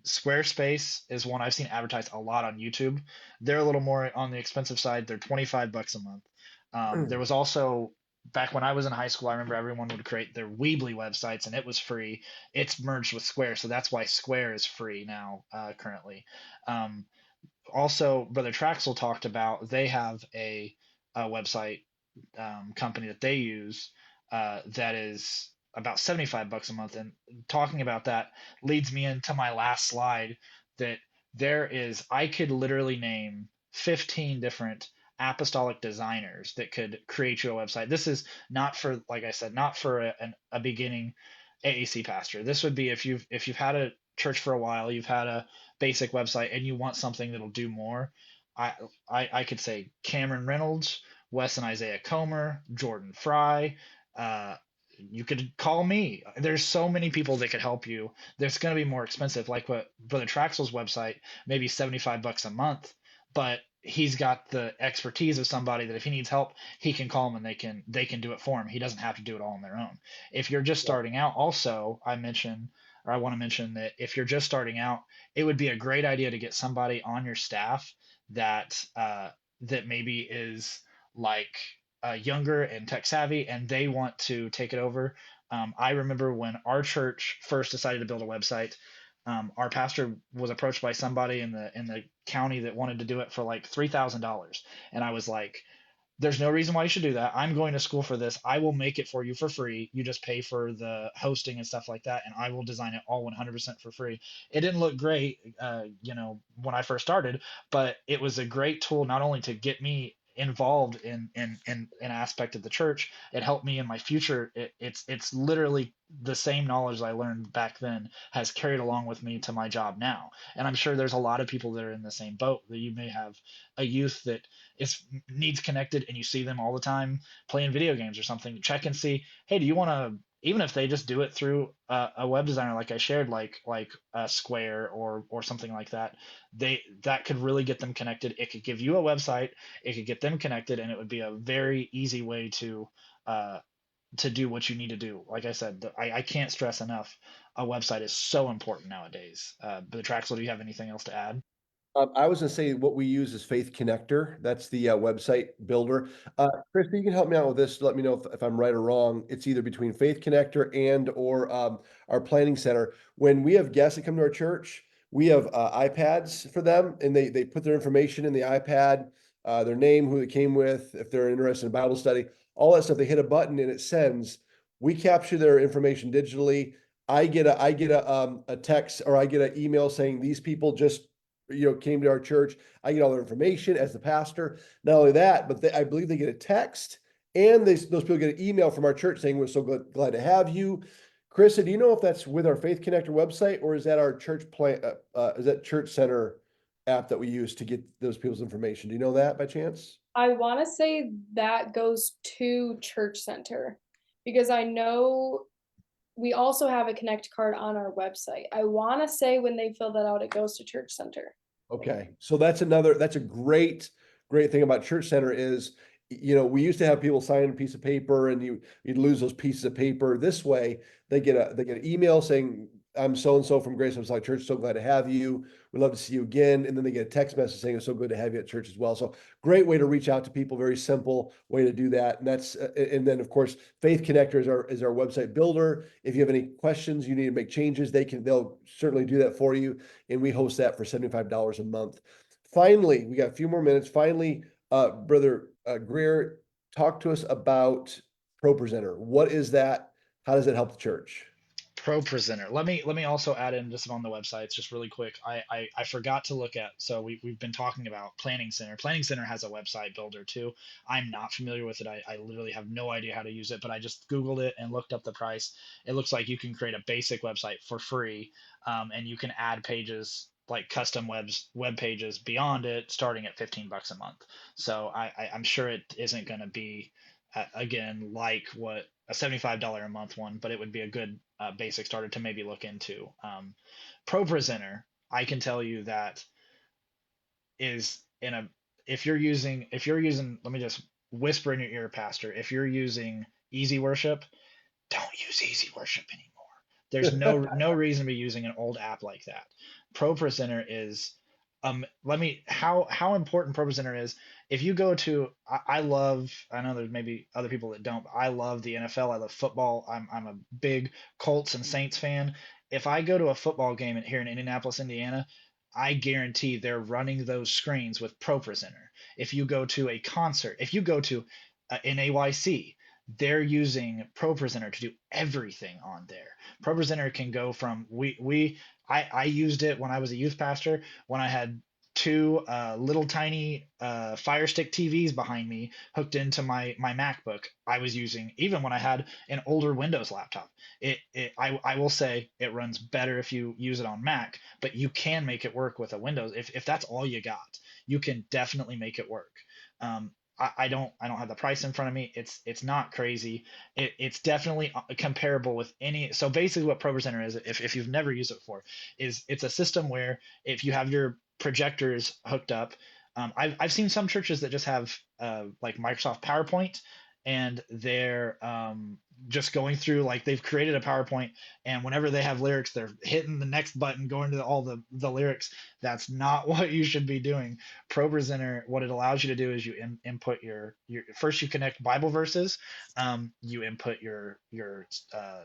Squarespace is one I've seen advertised a lot on YouTube. They're a little more on the expensive side. They're $25 a month. There was also, back when I was in high school, I remember everyone would create their Weebly websites and it was free. It's merged with Square, so that's why Square is free now, currently. Um, Also, Brother Traxel talked about, they have a website, company that they use, that is about $75 a month. And talking about that leads me into my last slide, that I could literally name 15 different apostolic designers that could create you a website. This is not for, like I said, not for a beginning AAC pastor. This would be if you've had a church for a while, you've had a basic website, and you want something that'll do more. I I could say Cameron Reynolds, Wes and Isaiah Comer, Jordan Fry. Uh, you could call me. There's so many people that could help you. There's going to be more expensive, like what Brother Traxel's website, maybe $75 a month, but he's got the expertise of somebody that if he needs help, he can call them and they can do it for him. He doesn't have to do it all on their own. If you're just Yeah. starting out, also I want to mention that if you're just starting out, it would be a great idea to get somebody on your staff that that maybe is like younger and tech savvy, and they want to take it over. I remember when our church first decided to build a website, our pastor was approached by somebody in the county that wanted to do it for like $3,000, and I was like, there's no reason why you should do that. I'm going to school for this. I will make it for you for free. You just pay for the hosting and stuff like that, and I will design it all 100% for free. It didn't look great, when I first started, but it was a great tool not only to get me involved in an aspect of the church. It helped me in my future. It's literally the same knowledge I learned back then has carried along with me to my job now. And I'm sure there's a lot of people that are in the same boat, that you may have a youth that is needs connected and you see them all the time playing video games or something. Check and see, hey, do you want to, even if they just do it through a web designer like I shared, like Square or something like that, that could really get them connected. It could give you a website, it could get them connected, and it would be a very easy way uh, to do what you need to do. Like I said, I can't stress enough, a website is so important nowadays. But Traxel, do you have anything else to add? I was gonna say what we use is Faith Connector. That's the website builder. Krista, you can help me out with this. Let me know if I'm right or wrong. It's either between Faith Connector and or our planning center. When we have guests that come to our church, we have iPads for them, and they put their information in the iPad, their name, who they came with, if they're interested in Bible study, all that stuff. They hit a button and it sends. We capture their information digitally. I get a text, or I get an email saying these people just came to our church. I get all their information as the pastor. Not only that, but I believe they get a text, and those people get an email from our church saying we're so glad to have you. Krista, do you know if that's with our Faith Connector website, or is that our church plan? Is that Church Center app that we use to get those people's information? Do you know that by chance? I want to say that goes to Church Center because I know we also have a Connect card on our website. I want to say when they fill that out, it goes to Church Center. Okay, so that's a great thing about Church Center is, we used to have people sign a piece of paper and you'd lose those pieces of paper. This way, they get an email saying, I'm so and so from Grace Apostolic Church, so glad to have you. We'd love to see you again. And then they get a text message saying it's so good to have you at church as well. So great way to reach out to people, very simple way to do that. And and then of course, Faith Connector is our website builder. If you have any questions, you need to make changes, they'll certainly do that for you. And we host that for $75 a month. Finally, we got a few more minutes. Finally, Brother Greer, talk to us about ProPresenter. What is that? How does it help the church? ProPresenter. Let me also add in just on the websites, just really quick. I forgot to look at. So we've been talking about Planning Center. Planning Center has a website builder too. I'm not familiar with it. I literally have no idea how to use it, but I just Googled it and looked up the price. It looks like you can create a basic website for free, and you can add pages like custom web pages beyond it, starting at $15 a month. So I'm sure it isn't going to be again like what a $75 a month one, but it would be a good basic starter to maybe look into. ProPresenter, I can tell you that is in a if you're using let me just whisper in your ear, Pastor, if you're using Easy Worship, don't use Easy Worship anymore. There's no reason to be using an old app like that. ProPresenter is let me how important ProPresenter is. If you go to I know there's maybe other people that don't, but I love the NFL. I love football. I'm a big Colts and Saints fan. If I go to a football game here in Indianapolis, Indiana, I guarantee they're running those screens with ProPresenter. If you go to a concert, if you go to an AYC, they're using ProPresenter to do everything on there. ProPresenter can go from I used it when I was a youth pastor when I had two little tiny Fire Stick TVs behind me hooked into my MacBook. I was using even when I had an older Windows laptop. I will say it runs better if you use it on Mac, but you can make it work with a Windows. If that's all you got, you can definitely make it work. I don't have the price in front of me. It's not crazy. It's definitely comparable with any. So basically, what ProPresenter is, if you've never used it before, is it's a system where if you have your projectors hooked up, I've seen some churches that just have like Microsoft PowerPoint, and they're just going through like they've created a PowerPoint, and whenever they have lyrics, they're hitting the next button, going to all the lyrics. That's not what you should be doing. ProPresenter, what it allows you to do is you input your first you connect Bible verses, you input your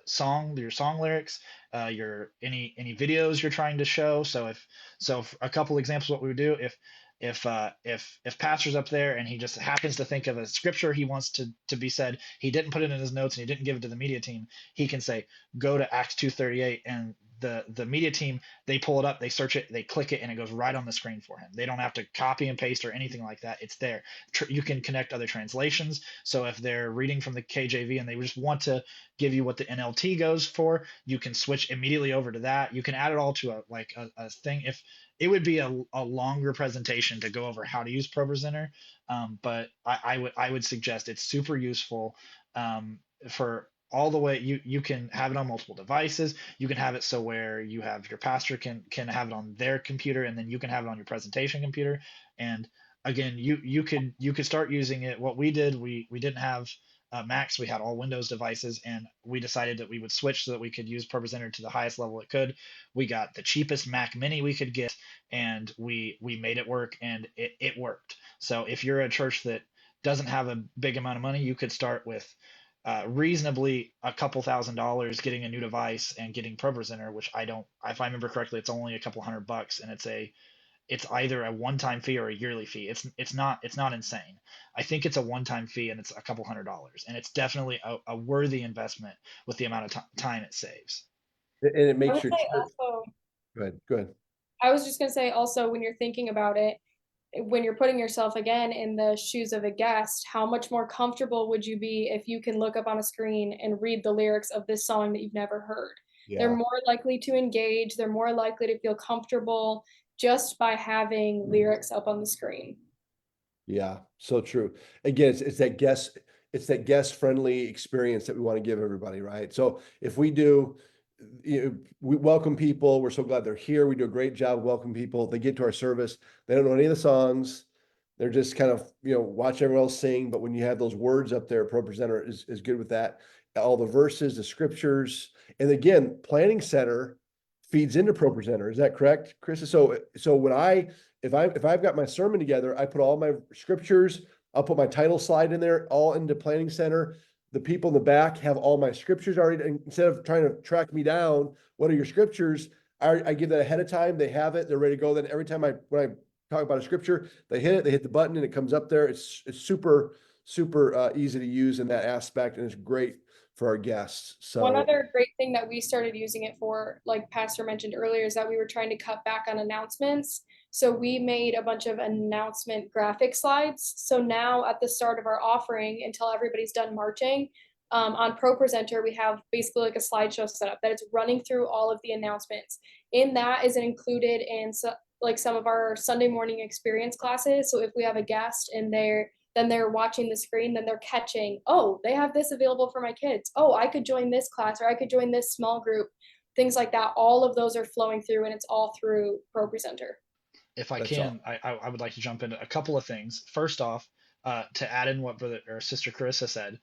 song lyrics, your any videos you're trying to show. So a couple examples of what we would do if pastor's up there and he just happens to think of a scripture he wants to be said, he didn't put it in his notes and he didn't give it to the media team, he can say go to Acts 2:38, and the media team, they pull it up, they search it, they click it, and it goes right on the screen for him. They don't have to copy and paste or anything like that. It's there. You can connect other translations. So if they're reading from the KJV and they just want to give you what the NLT goes for, you can switch immediately over to that. You can add it all to a thing. If it would be a longer presentation to go over how to use ProPresenter, but I would suggest it's super useful for all the way. You can have it on multiple devices. You can have it so where you have your pastor can have it on their computer, and then you can have it on your presentation computer. And again, you could start using it. What we did, we didn't have Macs, we had all Windows devices, and we decided that we would switch so that we could use ProPresenter to the highest level it could. We got the cheapest Mac Mini we could get, and we made it work, and it worked. So if you're a church that doesn't have a big amount of money, you could start with reasonably a couple $1,000s getting a new device and getting ProPresenter, which if I remember correctly, it's only a couple $100, and it's either a one-time fee or a yearly fee. It's not insane. I think it's a one-time fee and it's a couple $100, and it's definitely a worthy investment with the amount of time it saves. And it I makes would your say church. also, Go ahead. I was just gonna say also when you're thinking about it, when you're putting yourself again in the shoes of a guest, how much more comfortable would you be if you can look up on a screen and read the lyrics of this song that you've never heard? They're Yeah. more likely to engage, they're more likely to feel comfortable just by having lyrics up on the screen. Yeah, so true. Again, it's that guest friendly experience that we want to give everybody, right? So if we do, we welcome people. We're so glad they're here. We do a great job welcoming people. They get to our service. They don't know any of the songs. They're just kind of, watch everyone else sing. But when you have those words up there, ProPresenter is good with that. All the verses, the scriptures, and again, Planning Center feeds into ProPresenter. Is that correct, Chris? So when if I've got my sermon together, I put all my scriptures, I'll put my title slide in there, all into Planning Center. The people in the back have all my scriptures already. And instead of trying to track me down, what are your scriptures? I give that ahead of time. They have it. They're ready to go. Then every time when I talk about a scripture, they hit the button, and it comes up there. It's super, super easy to use in that aspect, and it's great for our guests. One So other great thing that we started using it for, like Pastor mentioned earlier, is that we were trying to cut back on announcements. So we made a bunch of announcement graphic slides. So now at the start of our offering, until everybody's done marching, on Pro Presenter, we have basically like a slideshow set up that it's running through all of the announcements. In that is included in like some of our Sunday morning experience classes. So if we have a guest and then they're watching the screen, then they're catching, oh, they have this available for my kids. Oh, I could join this class, or I could join this small group, things like that. All of those are flowing through, and it's all through Pro Presenter. If I that's all. can, I would like to jump into a couple of things. First off, to add in what brother or sister Carissa said,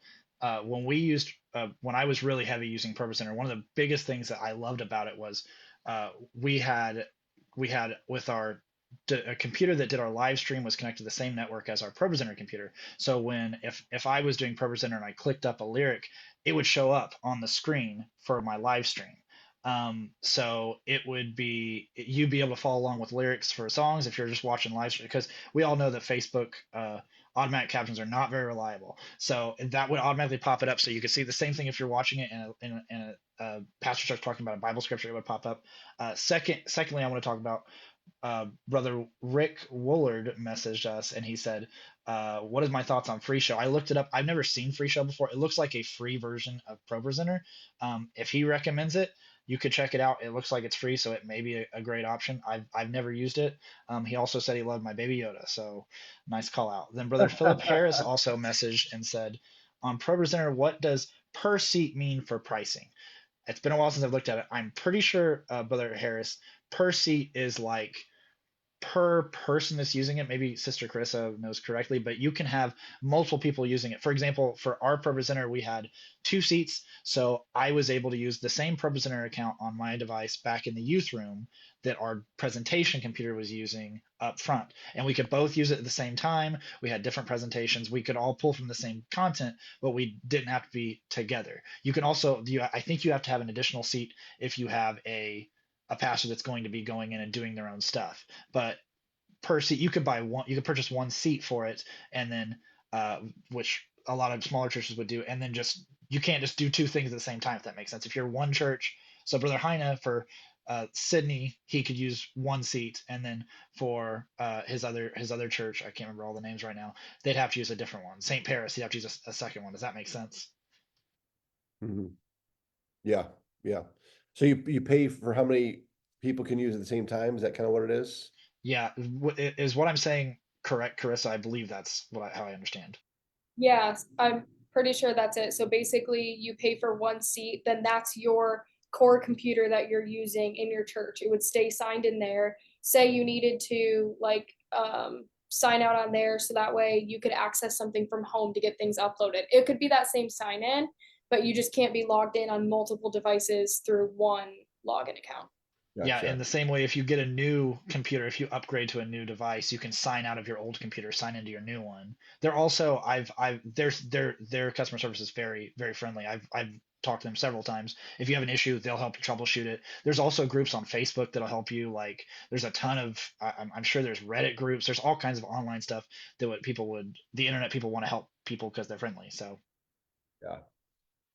when I was really heavy using Pro Presenter, one of the biggest things that I loved about it was we had with our a computer that did our live stream was connected to the same network as our Pro Presenter computer. So if I was doing Pro Presenter and I clicked up a lyric, it would show up on the screen for my live stream. So you'd be able to follow along with lyrics for songs if you're just watching live stream, because we all know that Facebook automatic captions are not very reliable. So that would automatically pop it up, so you could see the same thing if you're watching it and a pastor starts talking about a Bible scripture, it would pop up. Secondly, I want to talk about brother Rick Woolard messaged us and he said, what is my thoughts on Free Show? I looked it up. I've never seen Free Show before. It looks like a free version of Pro Presenter. If he recommends it, you could check it out. It looks like it's free, so it may be a great option. I've never used it. He also said he loved my Baby Yoda, so nice call out. Then brother Philip Harris also messaged and said, on Pro Presenter, what does per seat mean for pricing? It's been a while since I've looked at it. I'm pretty sure, brother Harris, per seat is like per person that's using it. Maybe Sister Carissa knows correctly, but you can have multiple people using it. For example, for our Pro Presenter, we had 2 seats, so I was able to use the same Pro Presenter account on my device back in the youth room that our presentation computer was using up front, and we could both use it at the same time. We had different presentations. We could all pull from the same content, but we didn't have to be together. You can also, I think you have to have an additional seat if you have a pastor that's going to be going in and doing their own stuff. But per seat, you could purchase 1 seat for it, and then which a lot of smaller churches would do, and then you can't just do 2 things at the same time, if that makes sense. If you're one church, so brother Heine for Sydney, he could use 1 seat, and then for his other church, I can't remember all the names right now, they'd have to use a different one. St. Paris, he'd have to use a second one. Does that make sense? Mhm. Yeah, yeah. So you pay for how many people can use at the same time? Is that kind of what it is? Yeah, is what I'm saying correct, Carissa? I believe that's how I understand. Yeah, I'm pretty sure that's it. So basically, you pay for 1 seat, then that's your core computer that you're using in your church. It would stay signed in there. Say you needed to like sign out on there, so that way you could access something from home to get things uploaded. It could be that same sign in, but you just can't be logged in on multiple devices through 1 login account. Yeah, Gotcha. in the same way, if you get a new computer, if you upgrade to a new device, you can sign out of your old computer, sign into your new one. They're also, their customer service is very, very friendly. I've talked to them several times. If you have an issue, they'll help you troubleshoot it. There's also groups on Facebook that'll help you. Like, there's a ton of, I'm sure there's Reddit groups. There's all kinds of online stuff that the internet people want to help people because they're friendly. So Yeah.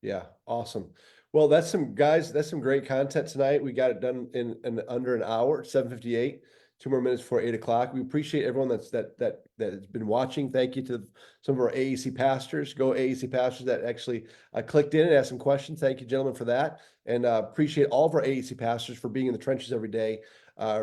Yeah, awesome. Well, that's some great content tonight. We got it done in under an hour, 7:58. 2 more minutes before 8 o'clock. We appreciate everyone that has been watching. Thank you to some of our AAC pastors, Go AAC pastors that actually clicked in and asked some questions. Thank you, gentlemen, for that. And appreciate all of our AAC pastors for being in the trenches every day,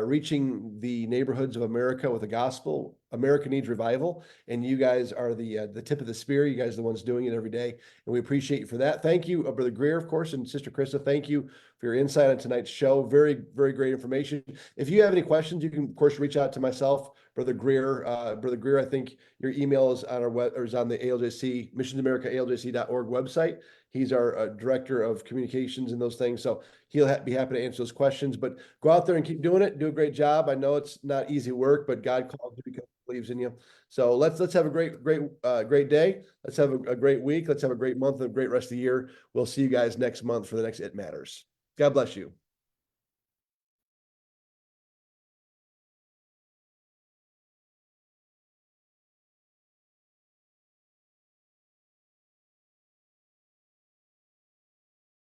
reaching the neighborhoods of America with the gospel. America needs revival, and you guys are the tip of the spear. You guys are the ones doing it every day, and we appreciate you for that. Thank you, Brother Greer, of course, and Sister Krista. Thank you for your insight on tonight's show. Very, very great information. If you have any questions, you can, of course, reach out to myself, Brother Greer. Brother Greer, I think your email is on our web, or is on the ALJC, missionsamerica.aljc.org website. He's our director of communications and those things, so he'll be happy to answer those questions. But go out there and keep doing it. Do a great job. I know it's not easy work, but God calls you because He believes in you. So let's have a great day. Let's have a great week. Let's have a great month and a great rest of the year. We'll see you guys next month for the next It Matters. God bless you.